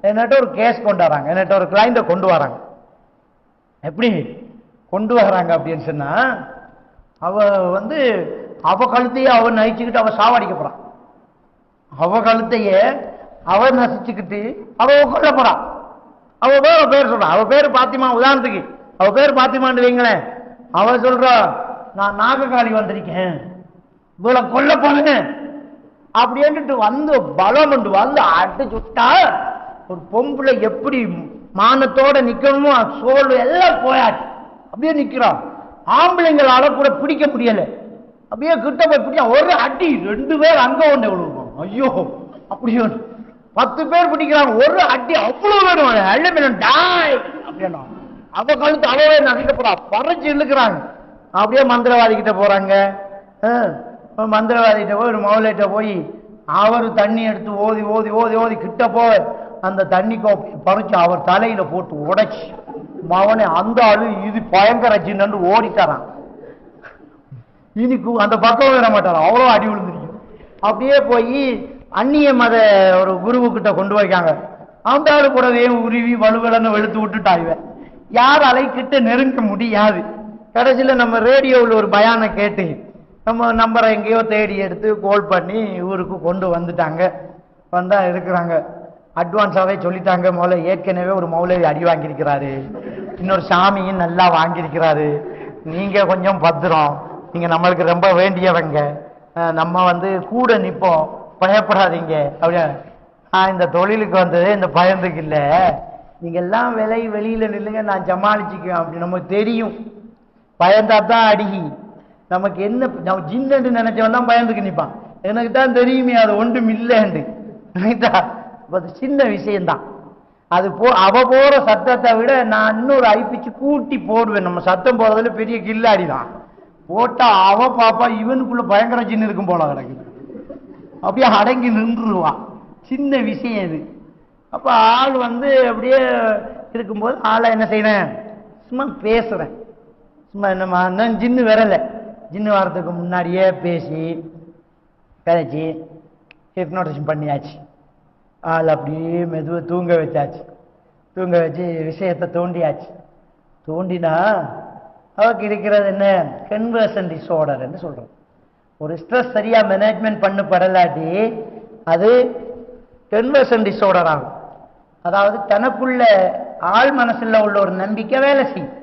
என்கிட்ட ஒரு கேஸ் கொண்டு வராங்க, என்கிட்ட ஒரு கிளைண்ட கொண்டு வராங்க. எப்படி கொண்டு வராங்க அப்படின்னு சொன்னா, அவ வந்து அவ கழுத்தையே அவ நயிச்சுக்கிட்டு அவ சாவடிக்க போறான். அவ கழுத்தையே அவ நசிச்சுக்கிட்டு அவ கொல்ல போறான். அவ பேர் சொல்றான். அவ பேரு பாத்திமா. உதாரணத்துக்கு அவ பேர் பாத்திமான்னு வைங்களேன். அவ சொல்றா, நான் நாககாளி வந்திருக்கேன், இவளை கொல்ல போனேன் அப்படின்ட்டு வந்து பலம் கொண்டு வந்து அடிச்சுட்டா, ஒரு பொம்பளை எப்படி மானத்தோட நிக்கணுமோ சோழு எல்லாம் போயாச்சு. அப்படியே நிக்கிறான். ஆம்பளைங்களால கூட பிடிக்க முடியல. அப்படியே கிட்ட போய் பிடிச்சா ஒரு அடி, 2 பேர் அங்க ஒண்ணு விழுவோம். ஐயோ, அப்படியே 10 பேர் பிடிக்கிறாங்க, ஒரு அடி அவ்வளவு வேணும். டாய் அப்படின்னா அவ கழுத்து அவவே நகைக்க போறா, பறைச்சு இழுக்கிறாங்க. அப்படியே மந்திரவாதி கிட்ட போறாங்க. மந்திரவாதிகிட்ட போய் ஒரு மௌலைட்ட போய் அவர் தண்ணி எடுத்து ஓதி ஓதி ஓதி ஓதி கிட்ட போய் அந்த தண்ணி கோப்பையை பறிச்சு அவர் தலையில போட்டு உடைச்சு மவனை அந்த ஆளு இது பயங்கர சின்னு ஓடிட்டாரான். இனிக்கு அந்த பக்கம் வர மாட்டாரான், அவ்வளோ அடி விழுந்துருக்கும். அப்படியே போய் அந்நிய மத ஒரு குருவுக்கிட்ட கொண்டு வைக்காங்க. அந்த ஆளு கூடவே உருவி வலுவலன்னு வெளுத்து விட்டுட்டாய்வ. யாராலை கிட்ட நெருங்க முடியாது. கடைசியில் நம்ம ரேடியோவில் ஒரு பயானை கேட்டு நம்ம நம்பரை எங்கேயோ தேடி எடுத்து கால் பண்ணி ஊருக்கு கொண்டு வந்துட்டாங்க. வந்தா இருக்கிறாங்க. அட்வான்ஸாவே சொல்லிட்டாங்க, மௌலை ஏற்கனவே ஒரு மௌலவி அடி வாங்கியிருக்கிறாரு, இன்னொரு சாமியும் நல்லா வாங்கியிருக்கிறாரு, நீங்க கொஞ்சம் பத்திரம், நீங்க நம்மளுக்கு ரொம்ப வேண்டியவங்க, நம்ம கூட நிற்போம், பயப்படாதீங்க அப்படியா. இந்த தொழிலுக்கு வந்தது இந்த பயந்துக்கு இல்லை, நீங்க எல்லாம் வெளியில நில்லுங்க, நான் சமாளிச்சுக்குவேன் அப்படி நமக்கு தெரியும். பயந்தாதான் அடிகி. நமக்கு என்ன நம்ம ஜின்னு நினைச்சவன் தான் பயந்துக்கு நிற்பான். எனக்கு தான் தெரியுமே அது ஒன்றும் இல்லைன்னு. அது சின்ன விஷயம்தான். அது அவ போற சத்தத்தை விட நான் இன்னொரு ஐப்பிச்சு கூட்டி போடுவேன். நம்ம சத்தம் போறதுல பெரிய கில்லாடி தான். போட்டா அவ பாப்பா இவனுக்குள்ள பயங்கர ஜின்னு இருக்கும் போல கிடக்குது, அப்படியே அடங்கி நின்றுருவான். சின்ன விஷயம் இது. அப்ப ஆள் அப்படியே இருக்கும்போது ஆளை என்ன செய்யறேன், சும்மா பேசுறேன். சும்மா என்னம்மா இன்னும் ஜின்னு வரல, ஜின்னு வரதுக்கு முன்னாடியே பேசி கதைச்சி ஹிப்னோட்டிசம் பண்ணியாச்சு. ஆள் அப்படியே மெதுவாக தூங்க வச்சாச்சு. தூங்க வச்சு விஷயத்தை தூண்டியாச்சு. தூண்டினா அவருக்கு இருக்கிறது என்ன, கன்வர்ஷன் டிஸார்டர்ன்னு சொல்றோம். ஒரு ஸ்ட்ரெஸ் சரியா மேனேஜ்மெண்ட் பண்ணப்படலாட்டி அது கன்வர்ஷன் டிஸார்டர் ஆகும். அதாவது தனக்குள்ள ஆள் மனசுல உள்ள ஒரு நம்பிக்கை வேலை செய்யும்.